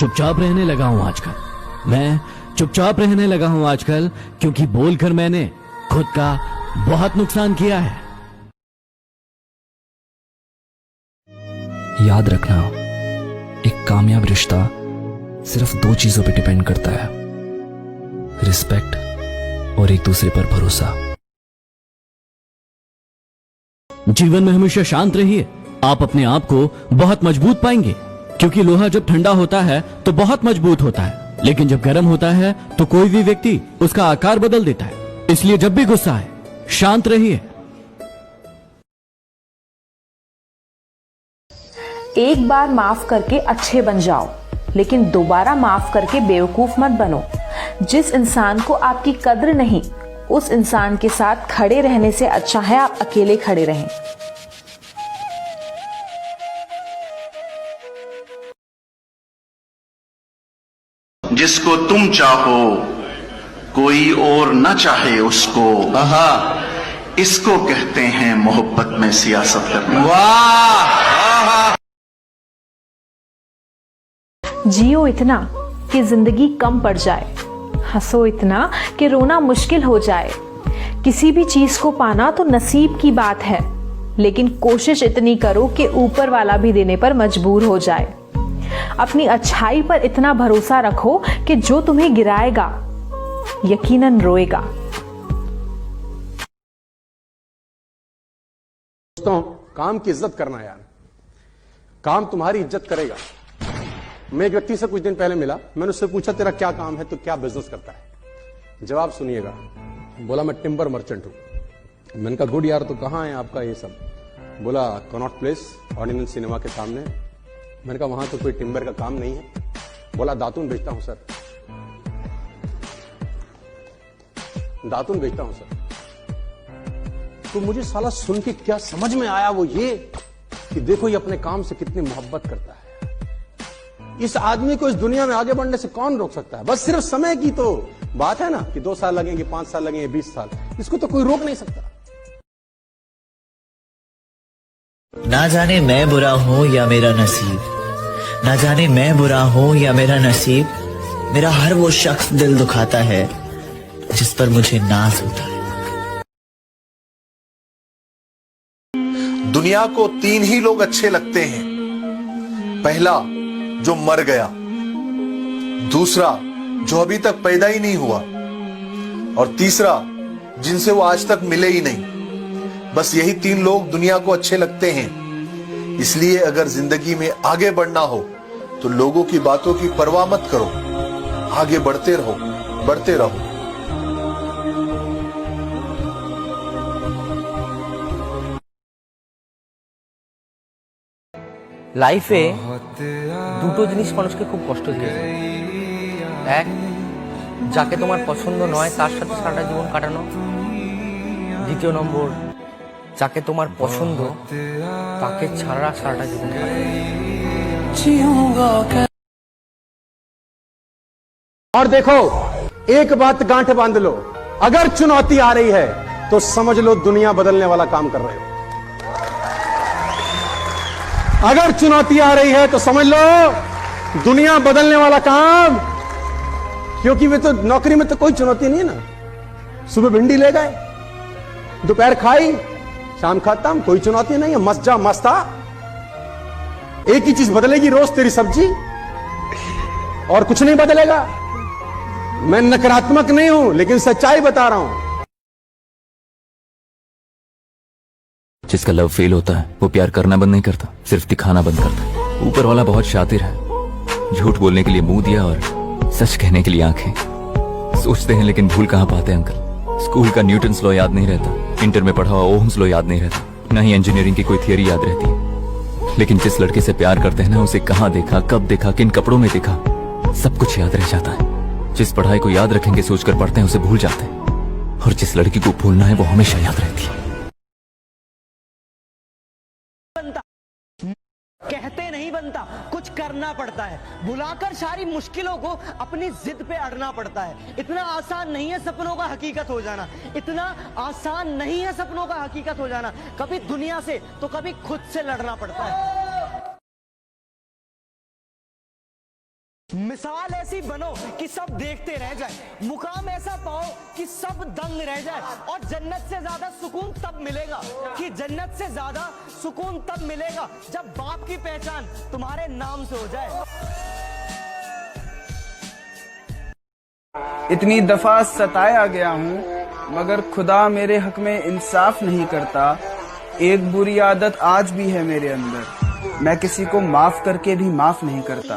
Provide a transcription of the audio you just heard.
चुपचाप रहने लगा हूं आजकल। मैं चुपचाप रहने लगा हूं आजकल क्योंकि बोलकर मैंने खुद का बहुत नुकसान किया है। याद रखना, एक कामयाब रिश्ता सिर्फ दो चीजों पे डिपेंड करता है, रिस्पेक्ट और एक दूसरे पर भरोसा। जीवन में हमेशा शांत रहिए, आप अपने आप को बहुत मजबूत पाएंगे, क्योंकि लोहा जब ठंडा होता है तो बहुत मजबूत होता है, लेकिन जब गर्म होता है तो कोई भी व्यक्ति उसका आकार बदल देता है। इसलिए जब भी गुस्सा आए, शांत रहिए। एक बार माफ करके अच्छे बन जाओ, लेकिन दोबारा माफ करके बेवकूफ मत बनो। जिस इंसान को आपकी कद्र नहीं, उस इंसान के साथ खड़े रहने से अच्छा है आप अकेले खड़े रहें। जिसको तुम चाहो कोई और न चाहे उसको, इसको कहते हैं मोहब्बत में सियासत करना। वाह! जियो इतना कि जिंदगी कम पड़ जाए, हंसो इतना कि रोना मुश्किल हो जाए। किसी भी चीज को पाना तो नसीब की बात है, लेकिन कोशिश इतनी करो कि ऊपर वाला भी देने पर मजबूर हो जाए। अपनी अच्छाई पर इतना भरोसा रखो कि जो तुम्हें गिराएगा यकीनन रोएगा। दोस्तों, काम की इज्जत करना यार, काम तुम्हारी इज्जत करेगा। मैं एक व्यक्ति से कुछ दिन पहले मिला, मैंने उससे पूछा तेरा क्या काम है, तो क्या बिजनेस करता है। जवाब सुनिएगा, बोला मैं टिम्बर मर्चेंट हूं। मैंने कहा गुड यार, तो कहां है आपका ये सब। बोला कनॉट प्लेस, ऑर्डिनेंस सिनेमा के सामने। मैंने कहा वहां तो कोई टिम्बर का काम नहीं है। बोला दातुन बेचता हूं सर, दातुन बेचता हूं सर। तो मुझे साला सुन के क्या समझ में आया, वो ये कि देखो ये अपने काम से कितनी मोहब्बत करता है। इस आदमी को इस दुनिया में आगे बढ़ने से कौन रोक सकता है। बस सिर्फ समय की तो बात है ना कि 2 साल लगेंगे, 5 साल लगेंगे, 20 साल, इसको तो कोई रोक नहीं सकता। ना जाने मैं बुरा हूं या मेरा नसीब, ना जाने मैं बुरा हूं या मेरा नसीब, मेरा हर वो शख्स दिल दुखाता है जिस पर मुझे नाज होता है। दुनिया को 3 ही लोग अच्छे लगते हैं। पहला जो मर गया, दूसरा जो अभी तक पैदा ही नहीं हुआ, और तीसरा जिनसे वो आज तक मिले ही नहीं। बस यही 3 लोग दुनिया को अच्छे लगते हैं। इसलिए अगर जिंदगी में आगे बढ़ना हो तो लोगों की बातों की परवाह मत करो, आगे बढ़ते रहो, बढ़ते रहो। লাইফে দুটো জিনিস মানুষকে খুব কষ্ট দিয়েছে। এক, যাকে তোমার পছন্দ নয় তার সাথে সারাটা জীবন কাটানো। দ্বিতীয় নম্বর, যাকে তোমার পছন্দ তাকে ছাড়া সারাটা জীবন কাটানো। और देखो, एक बात गांठ बांध लो, अगर चुनौती आ रही है तो समझ लो दुनिया बदलने वाला काम कर रहे हो। अगर चुनौती आ रही है तो समझ लो दुनिया बदलने वाला काम, क्योंकि वे तो नौकरी में तो कोई चुनौती नहीं है ना। सुबह भिंडी ले गए, दोपहर खाई, शाम खाता, कोई चुनौती नहीं है, मस्त जा मस्त आ। एक ही चीज बदलेगी रोज, तेरी सब्जी, और कुछ नहीं बदलेगा। मैं नकारात्मक नहीं हूं, लेकिन सच्चाई बता रहा हूं। जिसका लव फेल होता है वो प्यार करना बंद नहीं करता, सिर्फ दिखाना बंद करता है। ऊपर वाला बहुत शातिर है, झूठ बोलने के लिए मुंह दिया और सच कहने के लिए आंखें। सोचते हैं लेकिन भूल कहां पाते हैं अंकल। स्कूल का न्यूटन्स लॉ याद नहीं रहता, इंटर में पढ़ा हुआ ओहम्स लॉ याद नहीं रहता, ना ही इंजीनियरिंग की कोई थियरी याद रहती है। लेकिन जिस लड़के से प्यार करते हैं ना, उसे कहां देखा, कब देखा, किन कपड़ों में देखा, सब कुछ याद रह जाता है। जिस पढ़ाई को याद रखेंगे सोचकर पढ़ते हैं उसे भूल जाते हैं, और जिस लड़की को भूलना है वो हमेशा याद रहती है। कहते नहीं बनता, कुछ करना पड़ता है। बुलाकर सारी मुश्किलों को अपनी जिद पे अड़ना पड़ता है। इतना आसान नहीं है सपनों का हकीकत हो जाना, इतना आसान नहीं है सपनों का हकीकत हो जाना। कभी दुनिया से तो कभी खुद से लड़ना पड़ता है। मिसाल ऐसी बनो कि सब देखते रह जाए, मुकाम ऐसा पाओ कि सब दंग रह जाए, और जन्नत से ज्यादा सुकून तब मिलेगा जब बाप की पहचान तुम्हारे नाम से हो जाए। इतनी दफा सताया गया हूँ मगर खुदा मेरे हक में इंसाफ नहीं करता। एक बुरी आदत आज भी है मेरे अंदर, मैं किसी को माफ करके भी माफ नहीं करता।